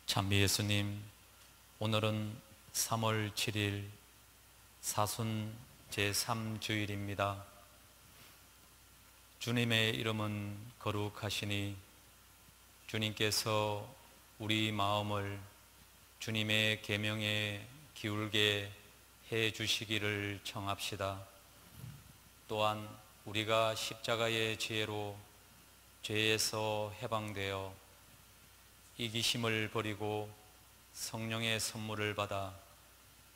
찬미 예수님, 오늘은 3월 7일 사순 제3주일입니다. 주님의 이름은 거룩하시니 주님께서 우리 마음을 주님의 계명에 기울게 해 주시기를 청합시다. 또한 우리가 십자가의 지혜로 죄에서 해방되어 이기심을 버리고 성령의 선물을 받아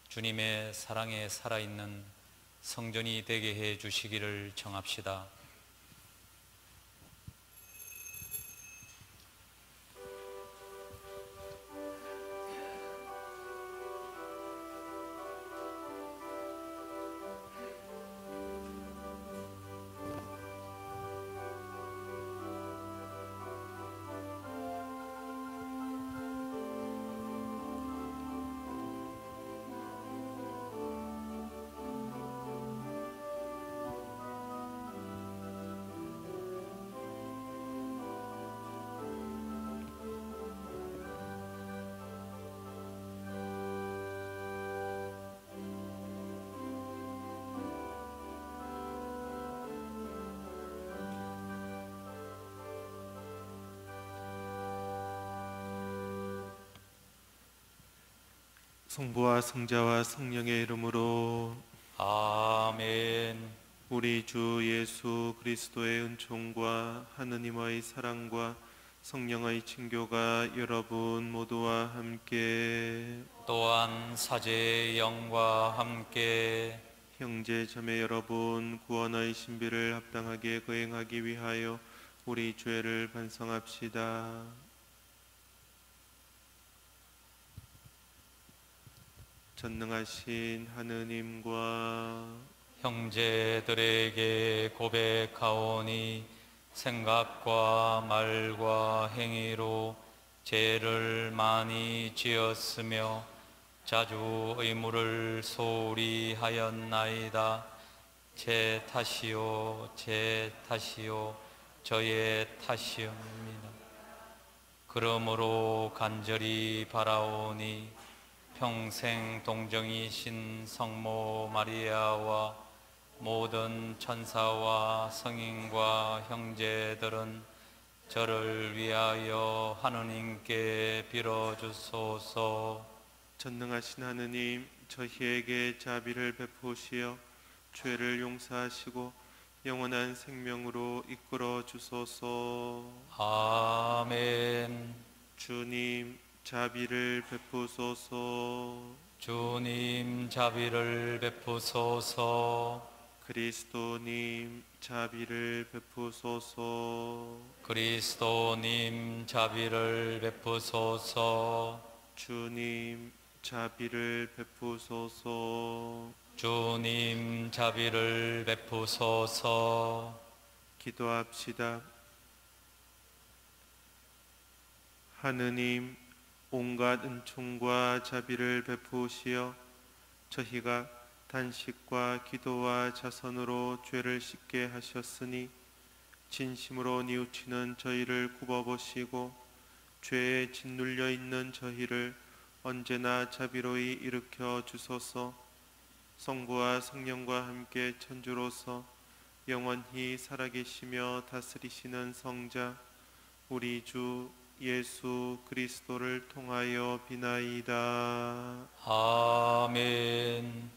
주님의 사랑에 살아있는 성전이 되게 해 주시기를 청합시다. 성부와 성자와 성령의 이름으로 아멘. 우리 주 예수 그리스도의 은총과 하느님의 사랑과 성령의 친교가 여러분 모두와 함께 또한 사제의 영과 함께 형제 자매 여러분, 구원의 신비를 합당하게 거행하기 위하여 우리 죄를 반성합시다. 전능하신 하느님과 형제들에게 고백하오니 생각과 말과 행위로 죄를 많이 지었으며 자주 의무를 소홀히 하였나이다. 제 탓이요 제 탓이요 저의 탓이옵니다. 그러므로 간절히 바라오니 평생 동정이신 성모 마리아와 모든 천사와 성인과 형제들은 저를 위하여 하느님께 빌어주소서. 전능하신 하느님, 저희에게 자비를 베푸시어 죄를 용서하시고 영원한 생명으로 이끌어 주소서. 아멘. 주님, 자비를 베푸소서. 주님, 자비를 베푸소서. 그리스도님, 자비를 베푸소서. 그리스도님, 자비를 베푸소서. 주님, 자비를 베푸소서. 주님, 자비를 베푸소서. 기도합시다. 하느님, 온갖 은총과 자비를 베푸시어 저희가 단식과 기도와 자선으로 죄를 씻게 하셨으니 진심으로 뉘우치는 저희를 굽어보시고 죄에 짓눌려 있는 저희를 언제나 자비로이 일으켜 주소서. 성부와 성령과 함께 천주로서 영원히 살아계시며 다스리시는 성자 우리 주 예수 그리스도를 통하여 비나이다. 아멘.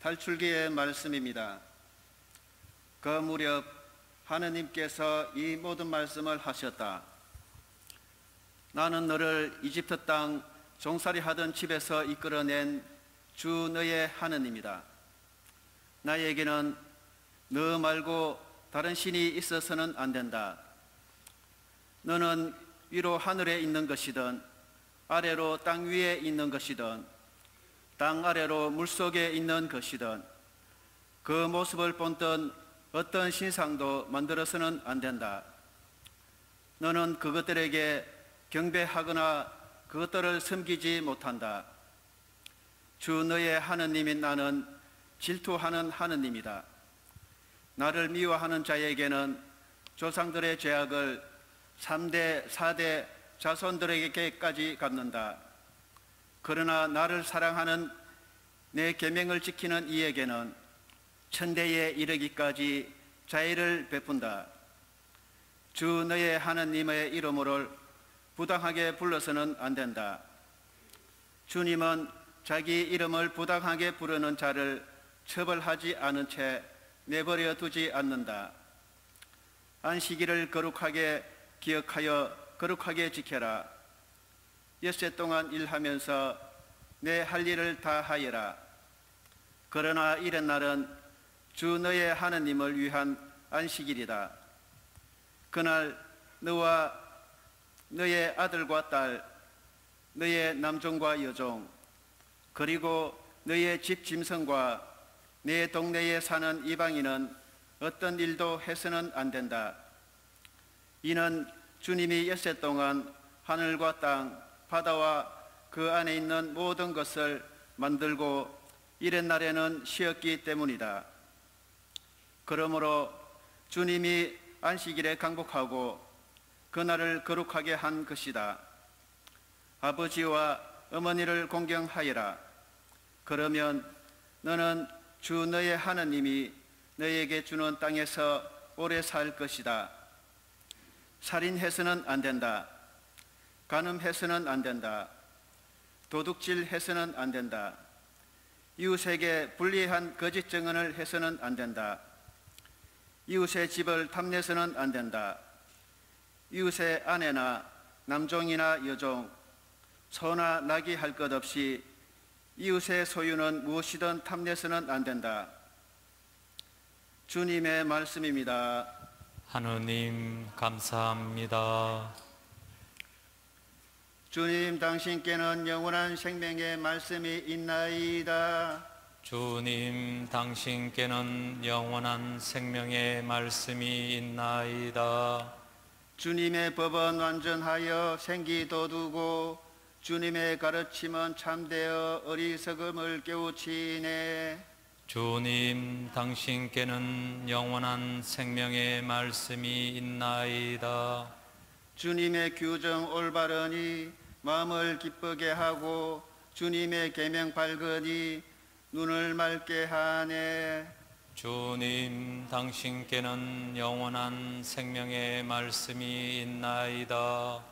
탈출기의 말씀입니다. 그 무렵 하느님께서 이 모든 말씀을 하셨다. 나는 너를 이집트 땅 종살이 하던 집에서 이끌어낸 주 너의 하느님이다. 나에게는 너 말고 다른 신이 있어서는 안 된다. 너는 위로 하늘에 있는 것이든 아래로 땅 위에 있는 것이든 땅 아래로 물속에 있는 것이든 그 모습을 본뜬 어떤 신상도 만들어서는 안 된다. 너는 그것들에게 경배하거나 그것들을 섬기지 못한다. 주 너의 하느님인 나는 질투하는 하느님이다. 나를 미워하는 자에게는 조상들의 죄악을 3대, 4대 자손들에게까지 갚는다. 그러나 나를 사랑하는 내 계명을 지키는 이에게는 천대에 이르기까지 자애를 베푼다. 주 너의 하느님의 이름을 부당하게 불러서는 안 된다. 주님은 자기 이름을 부당하게 부르는 자를 처벌하지 않은 채 내버려 두지 않는다. 안식일을 거룩하게 기억하여 거룩하게 지켜라. 엿새 동안 일하면서 내 할 일을 다 하여라. 그러나 이런 날은 주 너의 하느님을 위한 안식일이다. 그날 너와 너의 아들과 딸, 너의 남종과 여종, 그리고 너의 집 짐승과 내 동네에 사는 이방인은 어떤 일도 해서는 안 된다. 이는 주님이 엿새 동안 하늘과 땅, 바다와 그 안에 있는 모든 것을 만들고 이른 날에는 쉬었기 때문이다. 그러므로 주님이 안식일에 강복하고 그날을 거룩하게 한 것이다. 아버지와 어머니를 공경하여라. 그러면 너는 주 너의 하느님이 너에게 주는 땅에서 오래 살 것이다. 살인해서는 안 된다. 간음해서는 안 된다. 도둑질해서는 안 된다. 이웃에게 불리한 거짓 증언을 해서는 안 된다. 이웃의 집을 탐내서는 안 된다. 이웃의 아내나 남종이나 여종, 소나 낙이 할 것 없이 이웃의 소유는 무엇이든 탐내서는 안 된다. 주님의 말씀입니다. 하느님 감사합니다. 주님, 당신께는 영원한 생명의 말씀이 있나이다. 주님 당신께는 영원한 생명의 말씀이 있나이다. 주님의 법은 완전하여 생기 돋우고 주님의 가르침은 참되어 어리석음을 깨우치네. 주님 당신께는 영원한 생명의 말씀이 있나이다. 주님의 규정 올바르니 마음을 기쁘게 하고 주님의 계명 밝으니 눈을 맑게 하네. 주님 당신께는 영원한 생명의 말씀이 있나이다.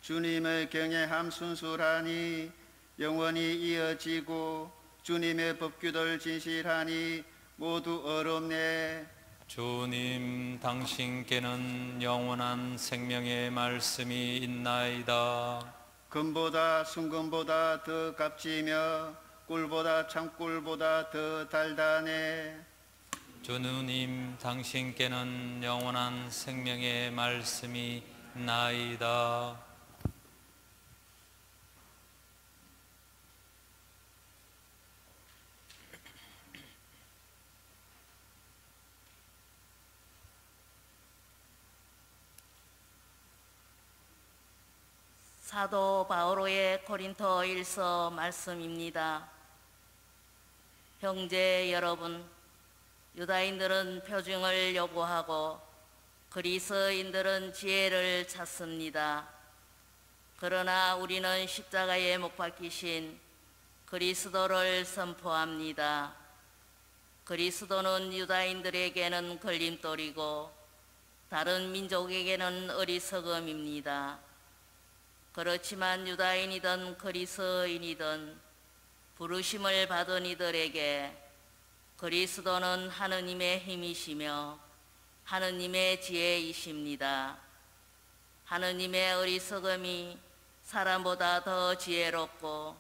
주님의 경외함 순수하니 영원히 이어지고 주님의 법규들 진실하니 모두 어렵네. 주님 당신께는 영원한 생명의 말씀이 있나이다. 금보다 순금보다 더 값지며 꿀보다 참꿀보다 더 달다네. 주님 당신께는 영원한 생명의 말씀이 있나이다. 사도 바오로의 고린토 1서 말씀입니다. 형제 여러분, 유다인들은 표징을 요구하고 그리스인들은 지혜를 찾습니다. 그러나 우리는 십자가에 못 박히신 그리스도를 선포합니다. 그리스도는 유다인들에게는 걸림돌이고 다른 민족에게는 어리석음입니다. 그렇지만 유다인이든 그리스인이든 부르심을 받은 이들에게 그리스도는 하느님의 힘이시며 하느님의 지혜이십니다. 하느님의 어리석음이 사람보다 더 지혜롭고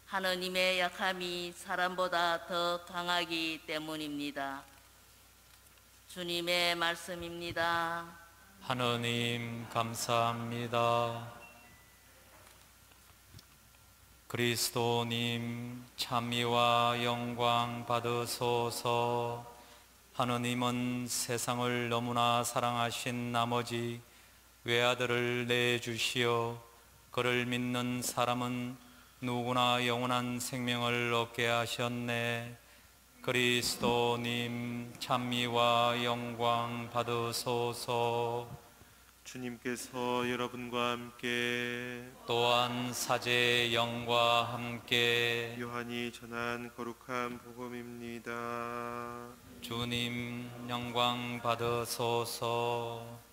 하느님의 약함이 사람보다 더 강하기 때문입니다. 주님의 말씀입니다. 하느님 감사합니다. 그리스도님 찬미와 영광 받으소서. 하느님은 세상을 너무나 사랑하신 나머지 외아들을 내주시어 그를 믿는 사람은 누구나 영원한 생명을 얻게 하셨네. 그리스도님 찬미와 영광 받으소서. 주님께서 여러분과 함께 또한 사제의 영과 함께 요한이 전한 거룩한 복음입니다. 주님 영광 받으소서.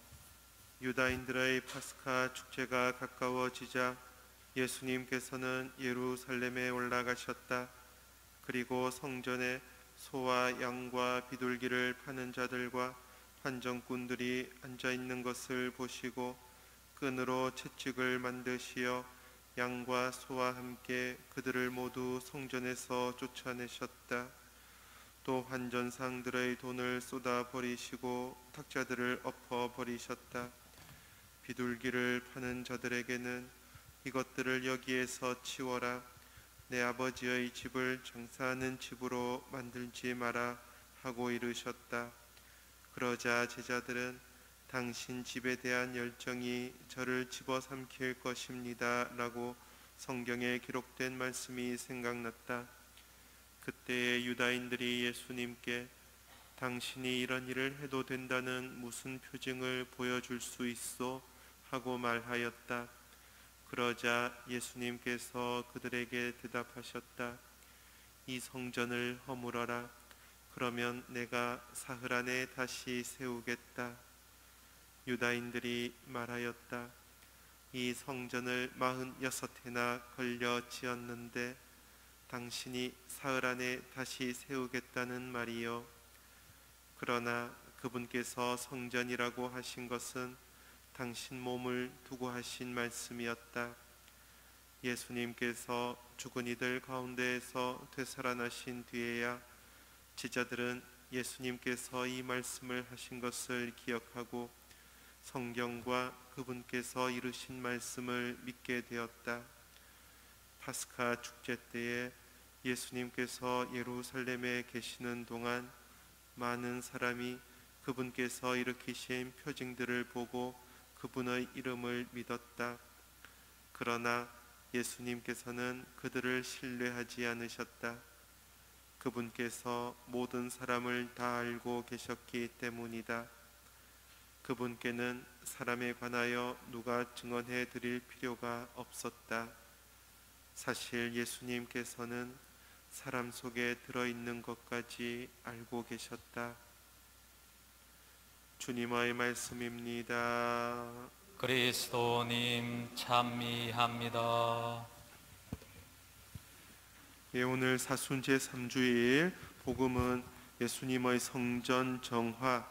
유다인들의 파스카 축제가 가까워지자 예수님께서는 예루살렘에 올라가셨다. 그리고 성전에 소와 양과 비둘기를 파는 자들과 환전꾼들이 앉아 있는 것을 보시고 끈으로 채찍을 만드시어 양과 소와 함께 그들을 모두 성전에서 쫓아내셨다. 또 환전상들의 돈을 쏟아 버리시고 탁자들을 엎어 버리셨다. 비둘기를 파는 자들에게는 이것들을 여기에서 치워라. 내 아버지의 집을 장사하는 집으로 만들지 마라 하고 이르셨다. 그러자 제자들은 당신 집에 대한 열정이 저를 집어삼킬 것입니다 라고 성경에 기록된 말씀이 생각났다. 그때의 유다인들이 예수님께 당신이 이런 일을 해도 된다는 무슨 표징을 보여줄 수 있어? 하고 말하였다. 그러자 예수님께서 그들에게 대답하셨다. 이 성전을 허물어라. 그러면 내가 사흘 안에 다시 세우겠다. 유다인들이 말하였다. 이 성전을 46해나 걸려 지었는데 당신이 사흘 안에 다시 세우겠다는 말이요. 그러나 그분께서 성전이라고 하신 것은 당신 몸을 두고 하신 말씀이었다. 예수님께서 죽은 이들 가운데에서 되살아나신 뒤에야 제자들은 예수님께서 이 말씀을 하신 것을 기억하고 성경과 그분께서 이루신 말씀을 믿게 되었다. 파스카 축제 때에 예수님께서 예루살렘에 계시는 동안 많은 사람이 그분께서 일으키신 표징들을 보고 그분의 이름을 믿었다. 그러나 예수님께서는 그들을 신뢰하지 않으셨다. 그분께서 모든 사람을 다 알고 계셨기 때문이다. 그분께는 사람에 관하여 누가 증언해 드릴 필요가 없었다. 사실 예수님께서는 사람 속에 들어있는 것까지 알고 계셨다. 주님의 말씀입니다. 그리스도님 찬미합니다. 예, 오늘 사순 제3주일 복음은 예수님의 성전 정화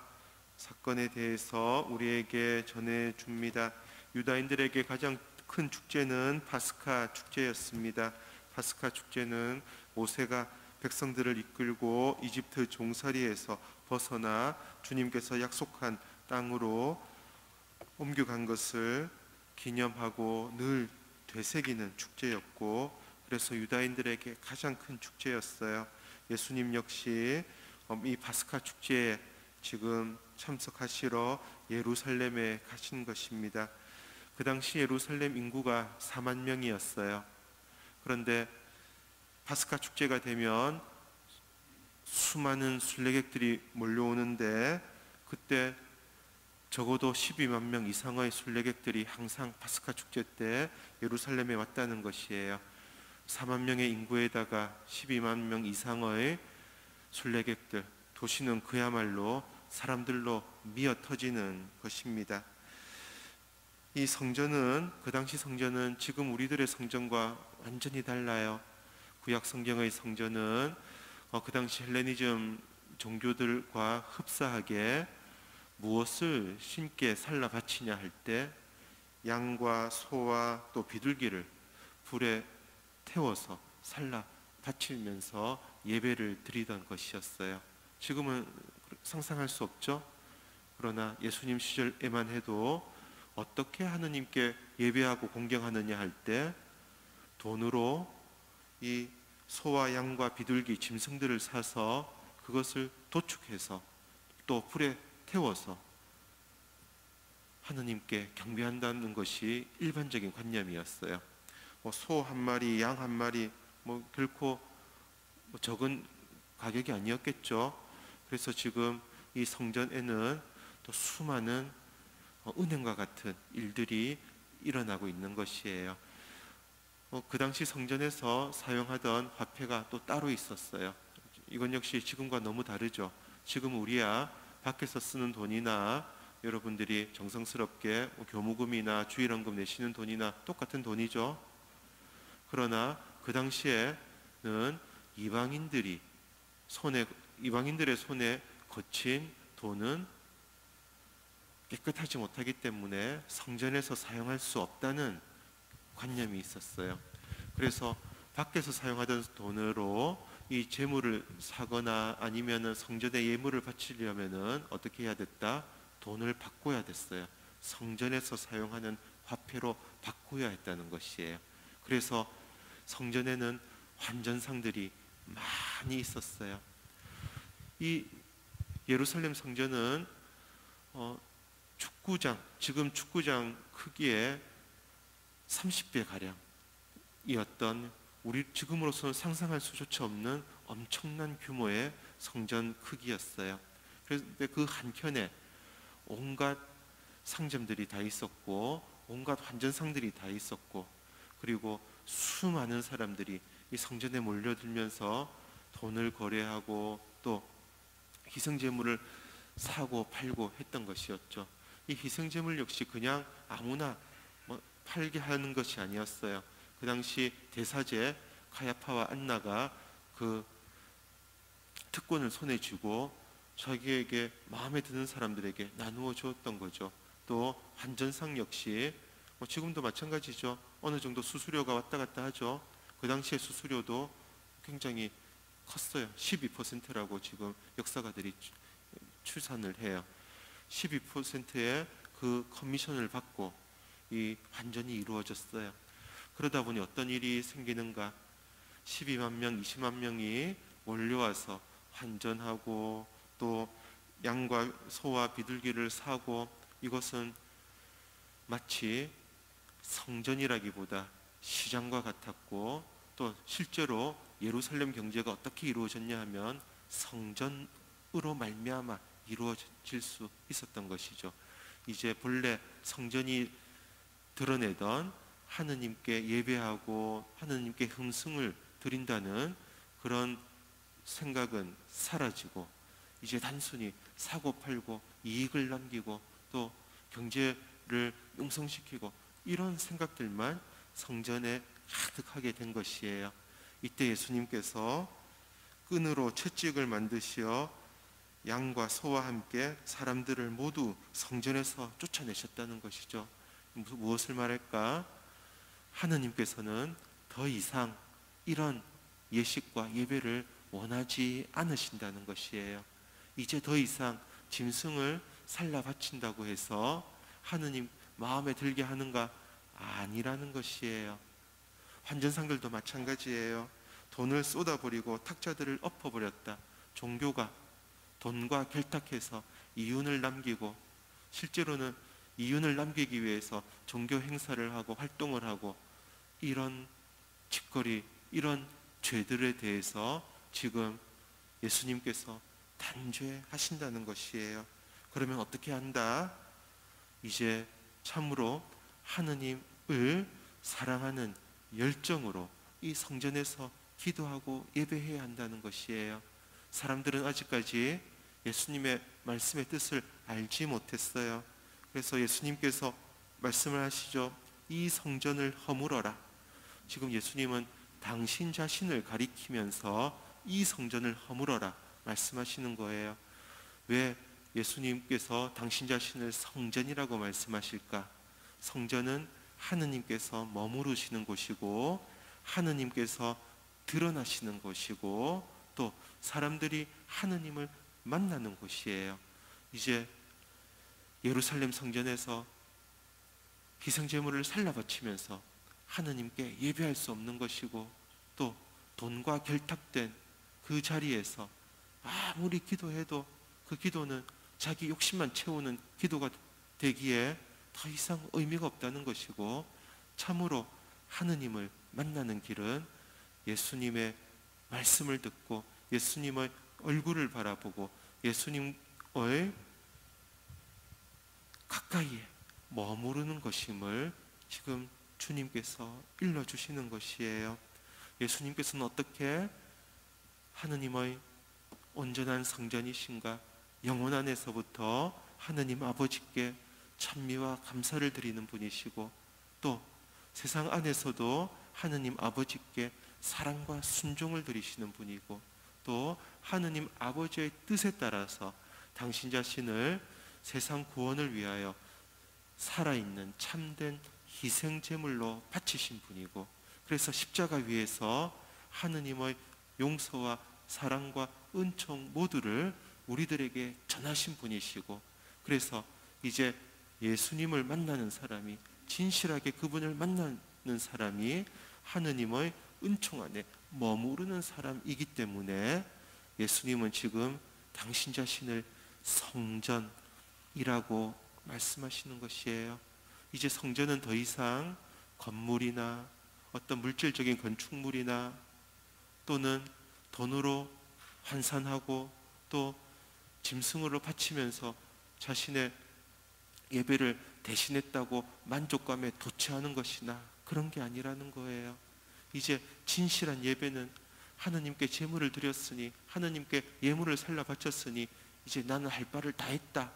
사건에 대해서 우리에게 전해줍니다. 유다인들에게 가장 큰 축제는 파스카 축제였습니다. 파스카 축제는 모세가 백성들을 이끌고 이집트 종살이에서 벗어나 주님께서 약속한 땅으로 옮겨간 것을 기념하고 늘 되새기는 축제였고, 그래서 유다인들에게 가장 큰 축제였어요. 예수님 역시 이 파스카 축제에 지금 참석하시러 예루살렘에 가신 것입니다. 그 당시 예루살렘 인구가 4만 명이었어요. 그런데 파스카 축제가 되면 수많은 순례객들이 몰려오는데 그때 적어도 12만 명 이상의 순례객들이 항상 파스카 축제 때 예루살렘에 왔다는 것이에요. 4만 명의 인구에다가 12만 명 이상의 순례객들, 도시는 그야말로 사람들로 미어 터지는 것입니다. 이 성전은, 그 당시 성전은 지금 우리들의 성전과 완전히 달라요. 구약 성경의 성전은 그 당시 헬레니즘 종교들과 흡사하게 무엇을 신께 살라 바치냐 할 때 양과 소와 또 비둘기를 불에 태워서 살라 바치면서 예배를 드리던 것이었어요. 지금은 상상할 수 없죠. 그러나 예수님 시절에만 해도 어떻게 하느님께 예배하고 공경하느냐 할 때 돈으로 이 소와 양과 비둘기 짐승들을 사서 그것을 도축해서 또 불에 태워서 하느님께 경배한다는 것이 일반적인 관념이었어요. 소 한 마리, 양 한 마리, 결코 적은 가격이 아니었겠죠. 그래서 지금 이 성전에는 또 수많은 은행과 같은 일들이 일어나고 있는 것이에요. 그 당시 성전에서 사용하던 화폐가 또 따로 있었어요. 이건 역시 지금과 너무 다르죠. 지금 우리야 밖에서 쓰는 돈이나 여러분들이 정성스럽게 교무금이나 주일원금 내시는 돈이나 똑같은 돈이죠. 그러나 그 당시에는 이방인들의 손에 거친 돈은 깨끗하지 못하기 때문에 성전에서 사용할 수 없다는 관념이 있었어요. 그래서 밖에서 사용하던 돈으로 이 재물을 사거나 아니면은 성전에 예물을 바치려면은 어떻게 해야 됐다? 돈을 바꿔야 됐어요. 성전에서 사용하는 화폐로 바꿔야 했다는 것이에요. 그래서 성전에는 환전상들이 많이 있었어요. 이 예루살렘 성전은 지금 축구장 크기의 30배 가량이었던 우리 지금으로서는 상상할 수조차 없는 엄청난 규모의 성전 크기였어요. 그런데 그 한켠에 온갖 상점들이 다 있었고 온갖 환전상들이 다 있었고 그리고 수많은 사람들이 이 성전에 몰려들면서 돈을 거래하고 또 희생제물을 사고 팔고 했던 것이었죠. 이 희생제물 역시 그냥 아무나 팔게 하는 것이 아니었어요. 그 당시 대사제 가야파와 안나가 그 특권을 손에 쥐고 자기에게 마음에 드는 사람들에게 나누어 주었던 거죠. 또 환전상 역시 지금도 마찬가지죠. 어느 정도 수수료가 왔다 갔다 하죠. 그 당시의 수수료도 굉장히 컸어요. 12%라고 지금 역사가들이 추산을 해요. 12%의 그 커미션을 받고 이 환전이 이루어졌어요. 그러다 보니 어떤 일이 생기는가? 12만 명, 20만 명이 몰려와서 환전하고 또 양과 소와 비둘기를 사고 이것은 마치 성전이라기보다 시장과 같았고 또 실제로 예루살렘 경제가 어떻게 이루어졌냐 하면 성전으로 말미암아 이루어질 수 있었던 것이죠. 이제 본래 성전이 드러내던 하느님께 예배하고 하느님께 hum승을 드린다는 그런 생각은 사라지고 이제 단순히 사고 팔고 이익을 남기고 또 경제를 용성시키고 이런 생각들만 성전에 가득하게 된 것이에요. 이때 예수님께서 끈으로 채찍을 만드시어 양과 소와 함께 사람들을 모두 성전에서 쫓아내셨다는 것이죠. 무엇을 말할까? 하느님께서는 더 이상 이런 예식과 예배를 원하지 않으신다는 것이에요. 이제 더 이상 짐승을 살라 바친다고 해서 하느님 마음에 들게 하는가? 아니라는 것이에요. 환전상들도 마찬가지예요. 돈을 쏟아버리고 탁자들을 엎어버렸다. 종교가 돈과 결탁해서 이윤을 남기고 실제로는 이윤을 남기기 위해서 종교 행사를 하고 활동을 하고 이런 짓거리, 이런 죄들에 대해서 지금 예수님께서 단죄하신다는 것이에요. 그러면 어떻게 한다? 이제 참으로 하느님을 사랑하는 열정으로 이 성전에서 기도하고 예배해야 한다는 것이에요. 사람들은 아직까지 예수님의 말씀의 뜻을 알지 못했어요. 그래서 예수님께서 말씀을 하시죠. 이 성전을 허물어라. 지금 예수님은 당신 자신을 가리키면서 이 성전을 허물어라 말씀하시는 거예요. 왜 예수님께서 당신 자신을 성전이라고 말씀하실까? 성전은 하느님께서 머무르시는 곳이고 하느님께서 드러나시는 곳이고 또 사람들이 하느님을 만나는 곳이에요. 이제 예루살렘 성전에서 희생제물을 살라 바치면서 하느님께 예배할 수 없는 것이고 또 돈과 결탁된 그 자리에서 아무리 기도해도 그 기도는 자기 욕심만 채우는 기도가 되기에 더 이상 의미가 없다는 것이고, 참으로 하느님을 만나는 길은 예수님의 말씀을 듣고 예수님의 얼굴을 바라보고 예수님의 가까이에 머무르는 것임을 지금 주님께서 일러주시는 것이에요. 예수님께서는 어떻게 하느님의 온전한 성전이신가, 영혼 안에서부터 하느님 아버지께 찬미와 감사를 드리는 분이시고, 또 세상 안에서도 하느님 아버지께 사랑과 순종을 드리시는 분이고, 또 하느님 아버지의 뜻에 따라서 당신 자신을 세상 구원을 위하여 살아있는 참된 희생제물로 바치신 분이고, 그래서 십자가 위에서 하느님의 용서와 사랑과 은총 모두를 우리들에게 전하신 분이시고, 그래서 이제 예수님을 만나는 사람이, 진실하게 그분을 만나는 사람이 하느님의 은총 안에 머무르는 사람이기 때문에 예수님은 지금 당신 자신을 성전이라고 말씀하시는 것이에요. 이제 성전은 더 이상 건물이나 어떤 물질적인 건축물이나 또는 돈으로 환산하고 또 짐승으로 바치면서 자신의 예배를 대신했다고 만족감에 도취하는 것이나 그런 게 아니라는 거예요. 이제 진실한 예배는 하느님께 제물을 드렸으니, 하느님께 예물을 살라 바쳤으니 이제 나는 할 바를 다 했다,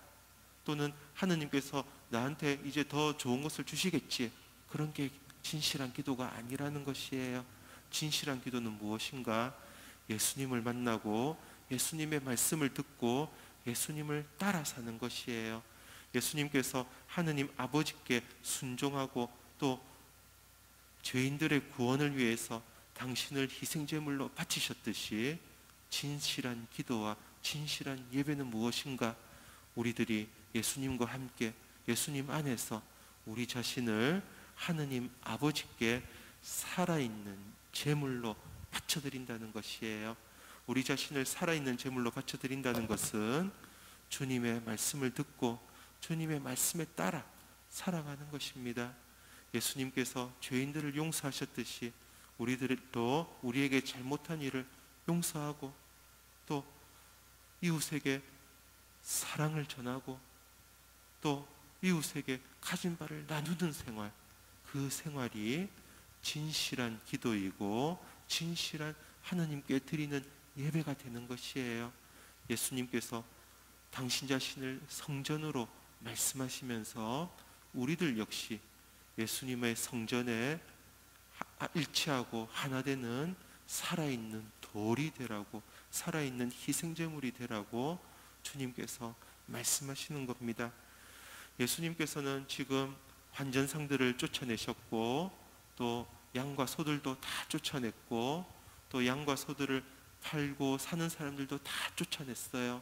또는 하느님께서 나한테 이제 더 좋은 것을 주시겠지, 그런 게 진실한 기도가 아니라는 것이에요. 진실한 기도는 무엇인가? 예수님을 만나고 예수님의 말씀을 듣고 예수님을 따라 사는 것이에요. 예수님께서 하느님 아버지께 순종하고 또 죄인들의 구원을 위해서 당신을 희생제물로 바치셨듯이 진실한 기도와 진실한 예배는 무엇인가? 우리들이 예수님과 함께 예수님 안에서 우리 자신을 하느님 아버지께 살아있는 제물로 바쳐드린다는 것이에요. 우리 자신을 살아있는 제물로 바쳐드린다는 것은 주님의 말씀을 듣고 주님의 말씀에 따라 살아가는 것입니다. 예수님께서 죄인들을 용서하셨듯이 우리들도 우리에게 잘못한 일을 용서하고 또 이웃에게 사랑을 전하고 또 이웃에게 가진 바를 나누는 생활, 그 생활이 진실한 기도이고 진실한 하나님께 드리는 예배가 되는 것이에요. 예수님께서 당신 자신을 성전으로 말씀하시면서 우리들 역시 예수님의 성전에 일치하고 하나 되는 살아있는 돌이 되라고, 살아있는 희생제물이 되라고 주님께서 말씀하시는 겁니다. 예수님께서는 지금 환전상들을 쫓아내셨고 또 양과 소들도 다 쫓아냈고 또 양과 소들을 팔고 사는 사람들도 다 쫓아냈어요.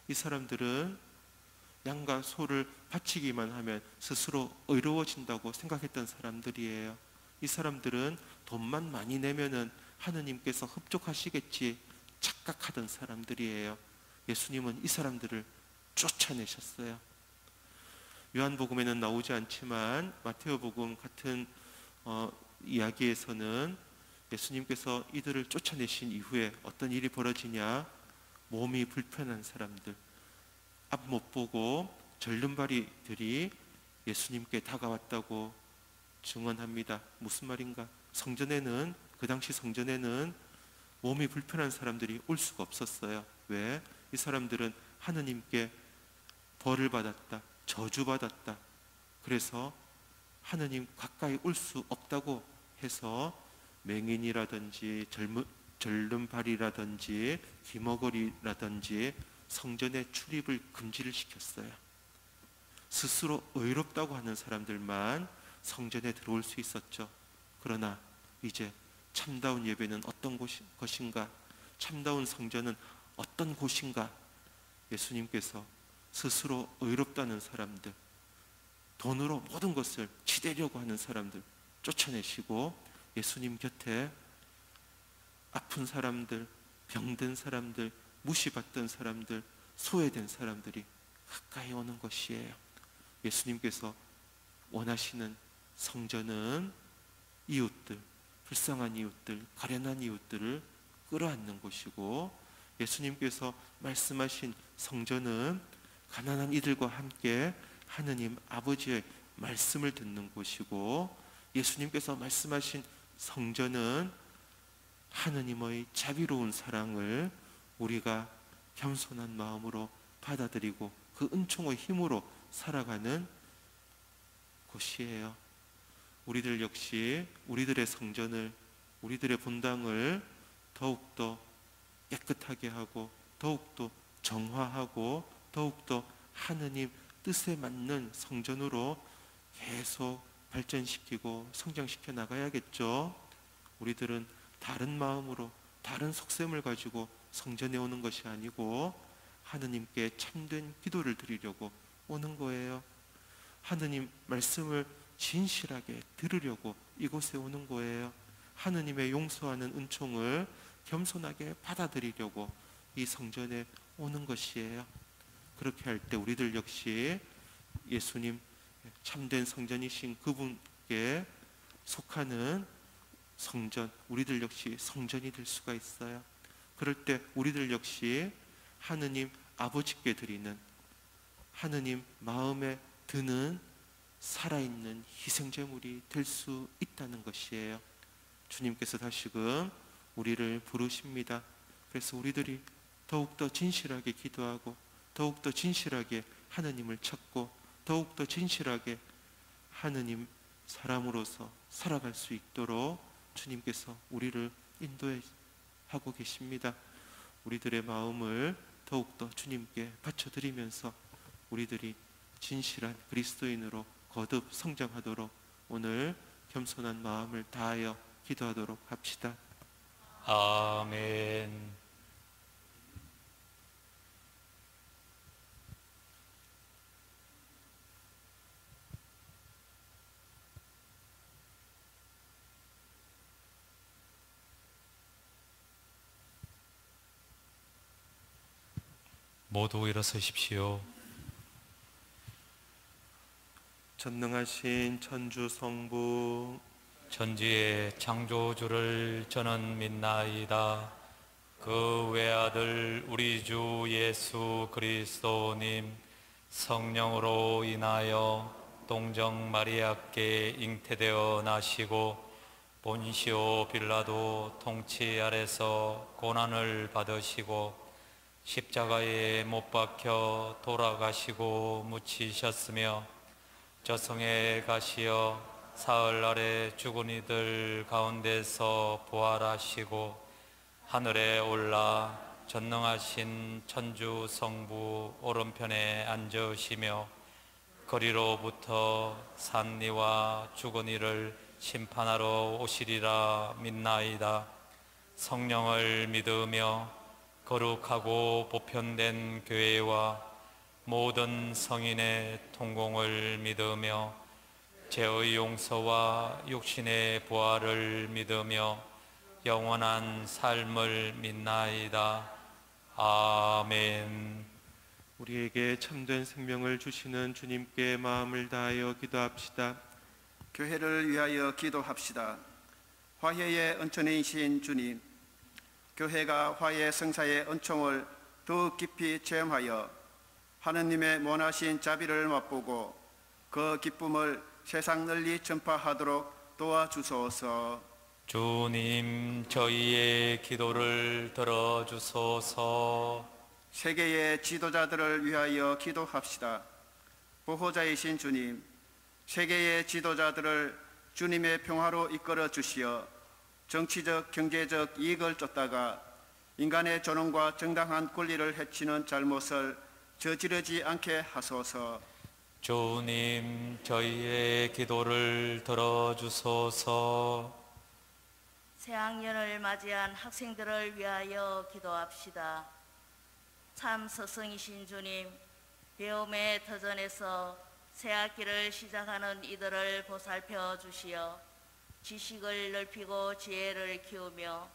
이 사람들은 양과 소를 바치기만 하면 스스로 의로워진다고 생각했던 사람들이에요. 이 사람들은 돈만 많이 내면은 하느님께서 흡족하시겠지 착각하던 사람들이에요. 예수님은 이 사람들을 쫓아내셨어요. 요한복음에는 나오지 않지만 마테오복음 같은 이야기에서는 예수님께서 이들을 쫓아내신 이후에 어떤 일이 벌어지냐, 몸이 불편한 사람들, 앞 못 보고 절름발이들이 예수님께 다가왔다고 증언합니다. 무슨 말인가? 성전에는, 그 당시 성전에는 몸이 불편한 사람들이 올 수가 없었어요. 왜? 이 사람들은 하느님께 벌을 받았다, 저주받았다. 그래서 하느님 가까이 올 수 없다고 해서 맹인이라든지 절름발이라든지 귀머거리라든지 성전의 출입을 금지를 시켰어요. 스스로 의롭다고 하는 사람들만 성전에 들어올 수 있었죠. 그러나 이제 참다운 예배는 어떤 것인가? 참다운 성전은 어떤 곳인가? 예수님께서 스스로 의롭다는 사람들, 돈으로 모든 것을 치대려고 하는 사람들 쫓아내시고 예수님 곁에 아픈 사람들, 병든 사람들, 무시받던 사람들, 소외된 사람들이 가까이 오는 것이에요. 예수님께서 원하시는 성전은 이웃들, 불쌍한 이웃들, 가련한 이웃들을 끌어안는 곳이고, 예수님께서 말씀하신 성전은 가난한 이들과 함께 하느님 아버지의 말씀을 듣는 곳이고, 예수님께서 말씀하신 성전은 하느님의 자비로운 사랑을 우리가 겸손한 마음으로 받아들이고 그 은총의 힘으로 살아가는 곳이에요. 우리들 역시 우리들의 성전을, 우리들의 본당을 더욱더 깨끗하게 하고 더욱더 정화하고 더욱더 하느님 뜻에 맞는 성전으로 계속 발전시키고 성장시켜 나가야겠죠. 우리들은 다른 마음으로 다른 속셈을 가지고 성전에 오는 것이 아니고 하느님께 참된 기도를 드리려고 오는 거예요. 하느님 말씀을 진실하게 들으려고 이곳에 오는 거예요. 하느님의 용서하는 은총을 겸손하게 받아들이려고 이 성전에 오는 것이에요. 그렇게 할 때 우리들 역시 예수님 참된 성전이신 그분께 속하는 성전, 우리들 역시 성전이 될 수가 있어요. 그럴 때 우리들 역시 하느님 아버지께 드리는, 하느님 마음에 드는 살아있는 희생제물이 될 수 있다는 것이에요. 주님께서 다시금 우리를 부르십니다. 그래서 우리들이 더욱더 진실하게 기도하고 더욱더 진실하게 하느님을 찾고 더욱더 진실하게 하느님 사람으로서 살아갈 수 있도록 주님께서 우리를 인도하고 계십니다. 우리들의 마음을 더욱더 주님께 바쳐드리면서 우리들이 진실한 그리스도인으로 거듭 성장하도록 오늘 겸손한 마음을 다하여 기도하도록 합시다. 아멘. 모두 일어서십시오. 전능하신 천주 성부, 천지의 창조주를 저는 믿나이다. 그 외아들 우리 주 예수 그리스도님 성령으로 인하여 동정 마리아께 잉태되어 나시고 본시오 빌라도 통치 아래서 고난을 받으시고 십자가에 못 박혀 돌아가시고 묻히셨으며 저승에 가시어 사흘 아래 죽은 이들 가운데서 부활하시고 하늘에 올라 전능하신 천주 성부 오른편에 앉으시며 거리로부터 산이와 죽은 이를 심판하러 오시리라 믿나이다. 성령을 믿으며 거룩하고 보편된 교회와 모든 성인의 통공을 믿으며 죄의 용서와 육신의 부활을 믿으며 영원한 삶을 믿나이다. 아멘. 우리에게 참된 생명을 주시는 주님께 마음을 다하여 기도합시다. 교회를 위하여 기도합시다. 화해의 은천이신 주님, 교회가 화해 성사의 은총을 더욱 깊이 체험하여 하느님의 원하신 자비를 맛보고 그 기쁨을 세상 널리 전파하도록 도와주소서. 주님, 저희의 기도를 들어주소서. 세계의 지도자들을 위하여 기도합시다. 보호자이신 주님, 세계의 지도자들을 주님의 평화로 이끌어 주시어 정치적, 경제적 이익을 쫓다가 인간의 존엄과 정당한 권리를 해치는 잘못을 저지르지 않게 하소서. 주님, 저희의 기도를 들어주소서. 새학년을 맞이한 학생들을 위하여 기도합시다. 참 스승이신 주님, 배움의 터전에서 새학기를 시작하는 이들을 보살펴 주시어 지식을 넓히고 지혜를 키우며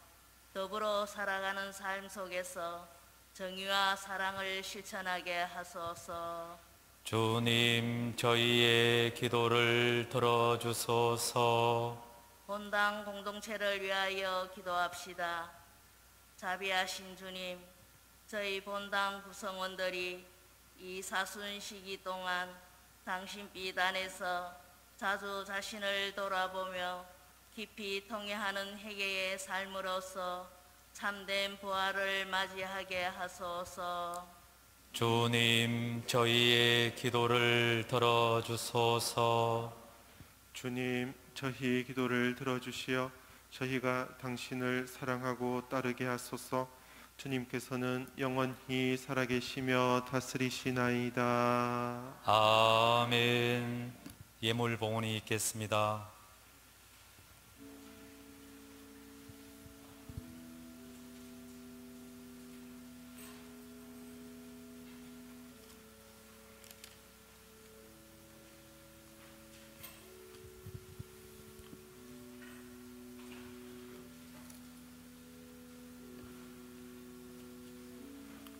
더불어 살아가는 삶 속에서 정의와 사랑을 실천하게 하소서. 주님 저희의 기도를 들어주소서. 본당 공동체를 위하여 기도합시다. 자비하신 주님, 저희 본당 구성원들이 이 사순 시기 동안 당신 비단에서 자주 자신을 돌아보며 깊이 통회하는 회개의 삶으로서 참된 부활을 맞이하게 하소서. 주님 저희의 기도를 들어주소서. 주님, 저희 기도를 들어주시어 저희가 당신을 사랑하고 따르게 하소서. 주님께서는 영원히 살아계시며 다스리시나이다. 아멘. 예물 봉헌이 있겠습니다.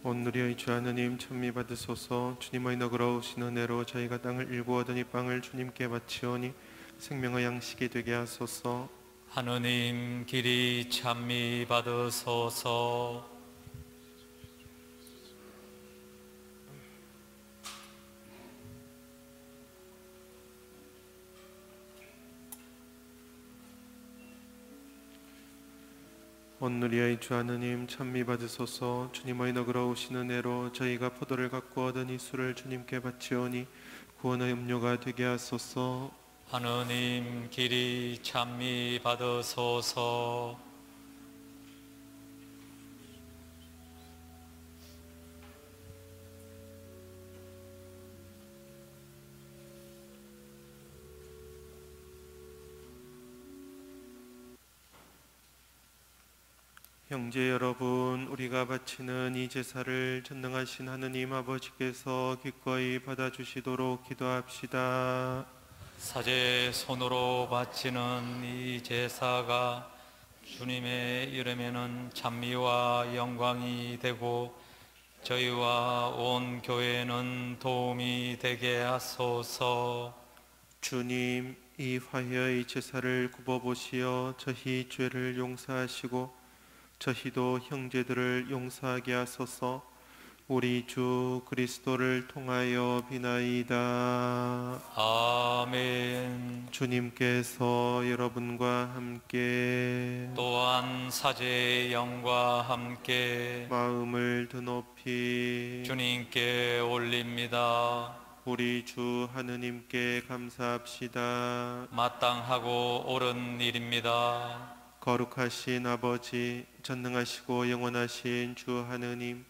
온누리의 주 하느님 천미 받으소서. 주님의 너그러우신 은혜로 저희가 땅을 일구 얻은 이 빵을 주님께 바치오니 생명의 양식이 되게 하소서. 하느님 길이 찬미 받으소서. 온누리의 주 하느님 찬미 받으소서. 주님의 너그러우신 은혜로 저희가 포도를 갖고 얻은 이 술을 주님께 바치오니 구원의 음료가 되게 하소서. 하느님 길이 찬미 받으소서. 형제 여러분, 우리가 바치는 이 제사를 전능하신 하느님 아버지께서 기꺼이 받아주시도록 기도합시다. 사제 손으로 바치는 이 제사가 주님의 이름에는 찬미와 영광이 되고 저희와 온 교회는 도움이 되게 하소서. 주님, 이 화해의 제사를 굽어보시어 저희 죄를 용서하시고 저희도 형제들을 용서하게 하소서. 우리 주 그리스도를 통하여 비나이다. 아멘. 주님께서 여러분과 함께 또한 사제의 영과 함께 마음을 드높이 주님께 올립니다. 우리 주 하느님께 감사합시다. 마땅하고 옳은 일입니다. 거룩하신 아버지, 전능하시고 영원하신 주 하느님,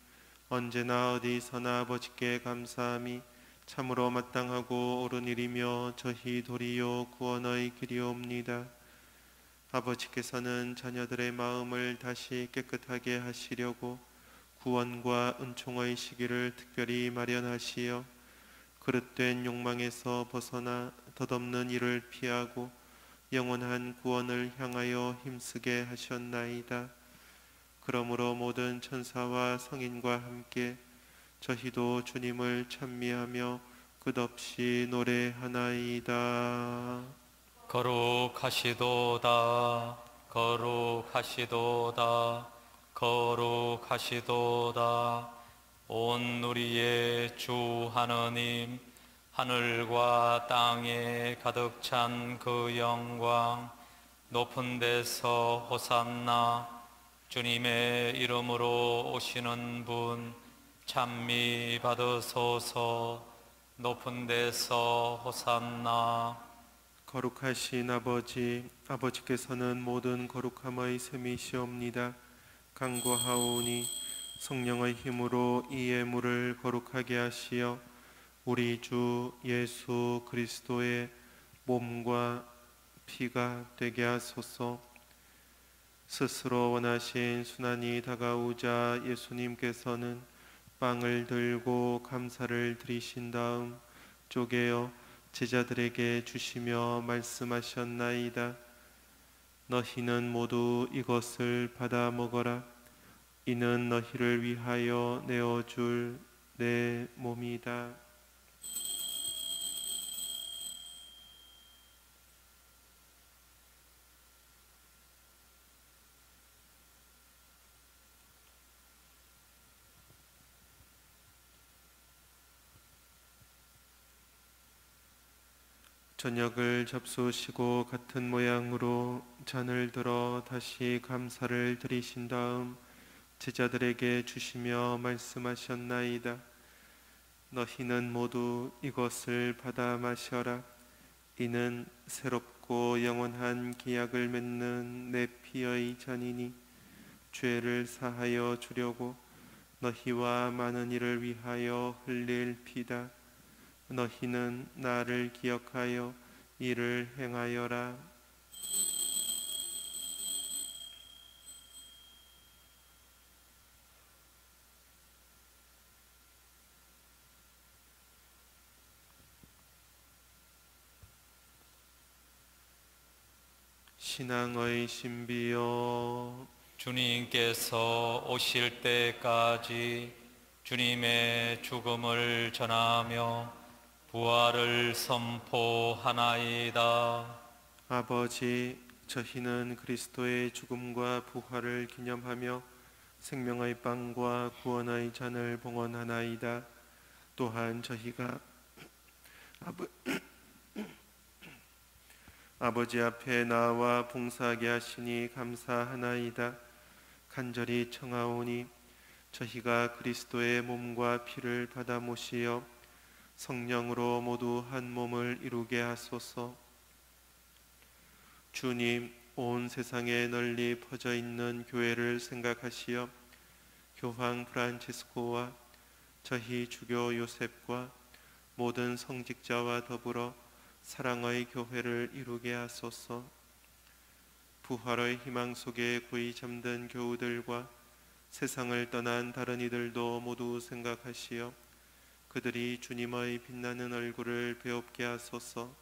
언제나 어디서나 아버지께 감사함이 참으로 마땅하고 옳은 일이며 저희 도리요 구원의 길이옵니다. 아버지께서는 자녀들의 마음을 다시 깨끗하게 하시려고 구원과 은총의 시기를 특별히 마련하시어 그릇된 욕망에서 벗어나 덧없는 일을 피하고 영원한 구원을 향하여 힘쓰게 하셨나이다. 그러므로 모든 천사와 성인과 함께 저희도 주님을 찬미하며 끝없이 노래하나이다. 거룩하시도다. 거룩하시도다. 거룩하시도다. 온 우리의 주 하느님, 하늘과 땅에 가득 찬 그 영광, 높은 데서 호산나. 주님의 이름으로 오시는 분 찬미 받으소서. 높은 데서 호산나. 거룩하신 아버지, 아버지께서는 모든 거룩함의 셈이시옵니다. 간구하오니 성령의 힘으로 이 예물을 거룩하게 하시어 우리 주 예수 그리스도의 몸과 피가 되게 하소서. 스스로 원하신 순환이 다가오자 예수님께서는 빵을 들고 감사를 드리신 다음 쪼개어 제자들에게 주시며 말씀하셨나이다. 너희는 모두 이것을 받아 먹어라. 이는 너희를 위하여 내어줄 내 몸이다. 저녁을 잡수시고 같은 모양으로 잔을 들어 다시 감사를 드리신 다음 제자들에게 주시며 말씀하셨나이다. 너희는 모두 이것을 받아 마셔라. 이는 새롭고 영원한 기약을 맺는 내 피의 잔이니 죄를 사하여 주려고 너희와 많은 이를 위하여 흘릴 피다. 너희는 나를 기억하여 이를 행하여라. 신앙의 신비여, 주님께서 오실 때까지 주님의 죽음을 전하며 부활을 선포하나이다. 아버지, 저희는 그리스도의 죽음과 부활을 기념하며 생명의 빵과 구원의 잔을 봉헌하나이다. 또한 저희가 아버지 앞에 나와 봉사하게 하시니 감사하나이다. 간절히 청하오니 저희가 그리스도의 몸과 피를 받아 모시어 성령으로 모두 한 몸을 이루게 하소서. 주님, 온 세상에 널리 퍼져 있는 교회를 생각하시어 교황 프란치스코와 저희 주교 요셉과 모든 성직자와 더불어 사랑의 교회를 이루게 하소서. 부활의 희망 속에 고이 잠든 교우들과 세상을 떠난 다른 이들도 모두 생각하시어 그들이 주님의 빛나는 얼굴을 배웁게 하소서.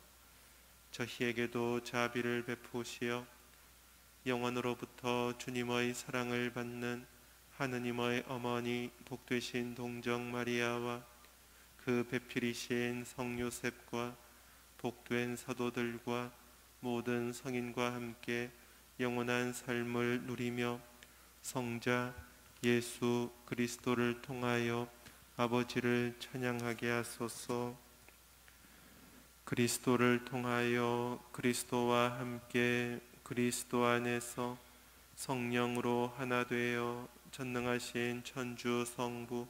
저희에게도 자비를 베푸시어 영원으로부터 주님의 사랑을 받는 하느님의 어머니 복되신 동정 마리아와 그 배필이신 성 요셉과 복된 사도들과 모든 성인과 함께 영원한 삶을 누리며 성자 예수 그리스도를 통하여 아버지를 찬양하게 하소서. 그리스도를 통하여 그리스도와 함께 그리스도 안에서 성령으로 하나 되어 전능하신 천주 성부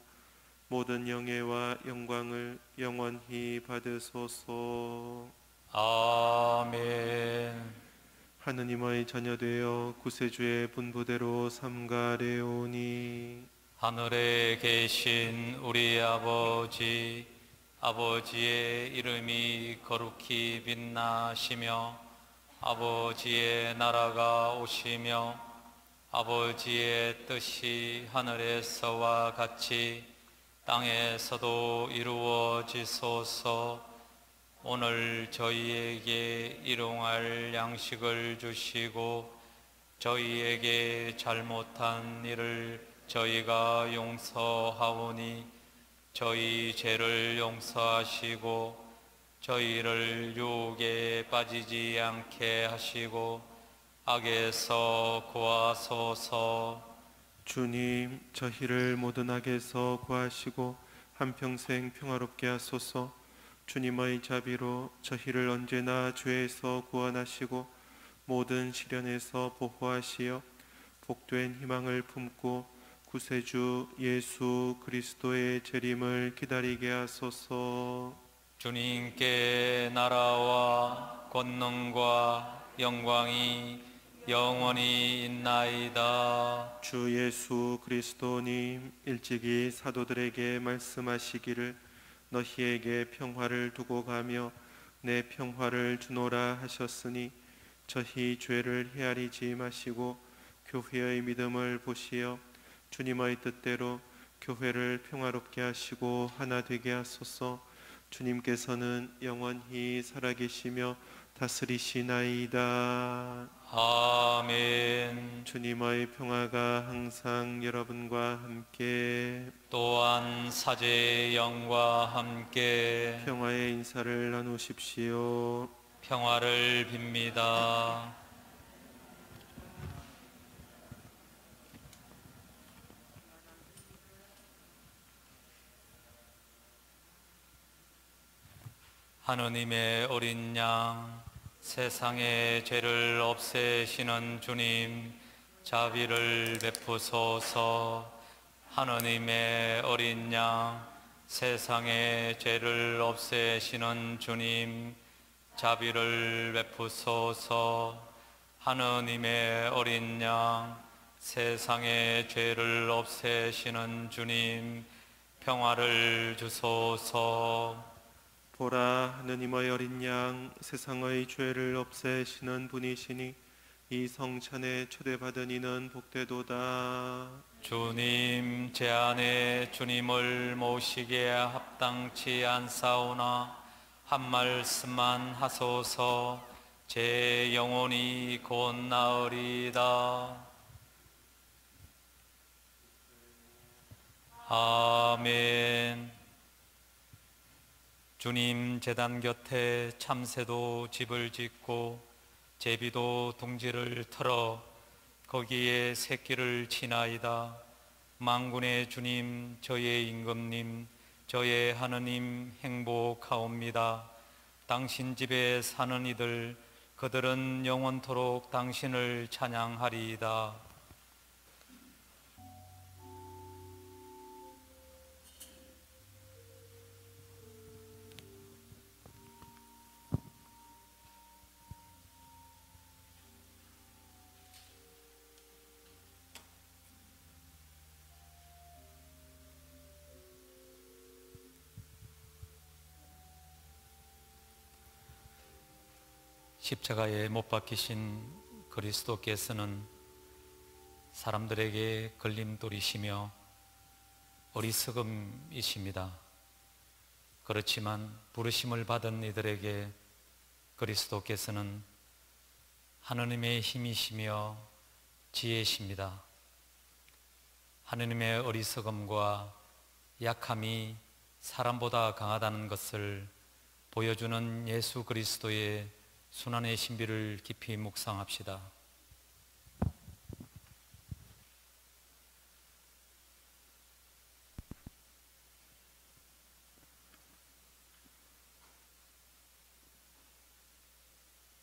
모든 영예와 영광을 영원히 받으소서. 아멘. 하느님의 자녀 되어 구세주의 분부대로 삼가래오니 하늘에 계신 우리 아버지, 아버지의 이름이 거룩히 빛나시며 아버지의 나라가 오시며 아버지의 뜻이 하늘에서와 같이 땅에서도 이루어지소서. 오늘 저희에게 일용할 양식을 주시고 저희에게 잘못한 일을 저희가 용서하오니 저희 죄를 용서하시고 저희를 유혹에 빠지지 않게 하시고 악에서 구하소서. 주님, 저희를 모든 악에서 구하시고 한평생 평화롭게 하소서. 주님의 자비로 저희를 언제나 죄에서 구원하시고 모든 시련에서 보호하시어 복된 희망을 품고 구세주 예수 그리스도의 재림을 기다리게 하소서. 주님께 나라와 권능과 영광이 영원히 있나이다. 주 예수 그리스도님, 일찍이 사도들에게 말씀하시기를 너희에게 평화를 두고 가며 내 평화를 주노라 하셨으니 저희 죄를 헤아리지 마시고 교회의 믿음을 보시어 주님의 뜻대로 교회를 평화롭게 하시고 하나 되게 하소서. 주님께서는 영원히 살아계시며 다스리시나이다. 아멘. 주님의 평화가 항상 여러분과 함께 또한 사제의 영과 함께 평화의 인사를 나누십시오. 평화를 빕니다. 하느님의 어린 양, 세상의 죄를 없애시는 주님, 자비를 베푸소서. 하느님의 어린 양, 세상의 죄를 없애시는 주님, 자비를 베푸소서. 하느님의 어린 양, 세상의 죄를 없애시는 주님, 평화를 주소서. 보라, 하느님의 어린 양, 세상의 죄를 없애시는 분이시니 이 성찬에 초대받은 이는 복되도다. 주님, 제 안에 주님을 모시기에 합당치 않사오나 한 말씀만 하소서. 제 영혼이 곧 나으리이다. 아멘. 주님 제단 곁에 참새도 집을 짓고 제비도 둥지를 틀어 거기에 새끼를 치나이다. 만군의 주님, 저의 임금님, 저의 하느님 행복하옵니다. 당신 집에 사는 이들, 그들은 영원토록 당신을 찬양하리이다. 십자가에 못 박히신 그리스도께서는 사람들에게 걸림돌이시며 어리석음이십니다. 그렇지만 부르심을 받은 이들에게 그리스도께서는 하느님의 힘이시며 지혜십니다. 하느님의 어리석음과 약함이 사람보다 강하다는 것을 보여주는 예수 그리스도의 순환의 신비를 깊이 묵상합시다.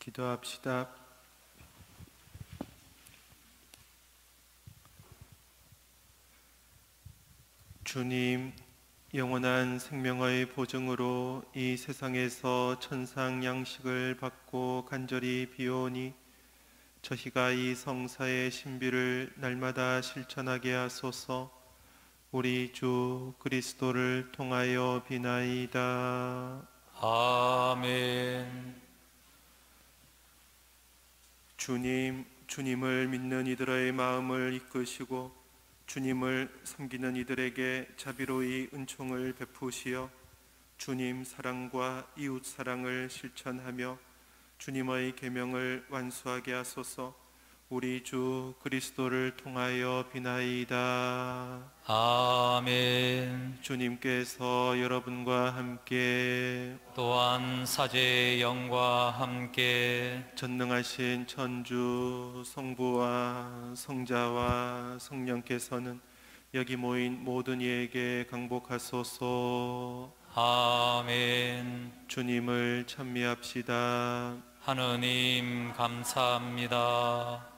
기도합시다. 주님, 영원한 생명의 보증으로 이 세상에서 천상 양식을 받고 간절히 비오니 저희가 이 성사의 신비를 날마다 실천하게 하소서. 우리 주 그리스도를 통하여 비나이다. 아멘. 주님, 주님을 믿는 이들의 마음을 이끄시고 주님을 섬기는 이들에게 자비로이 은총을 베푸시어 주님 사랑과 이웃 사랑을 실천하며 주님의 계명을 완수하게 하소서. 우리 주 그리스도를 통하여 비나이다. 아멘. 주님께서 여러분과 함께 또한 사제의 영과 함께 전능하신 천주 성부와 성자와 성령께서는 여기 모인 모든 이에게 강복하소서. 아멘. 주님을 찬미합시다. 하느님 감사합니다.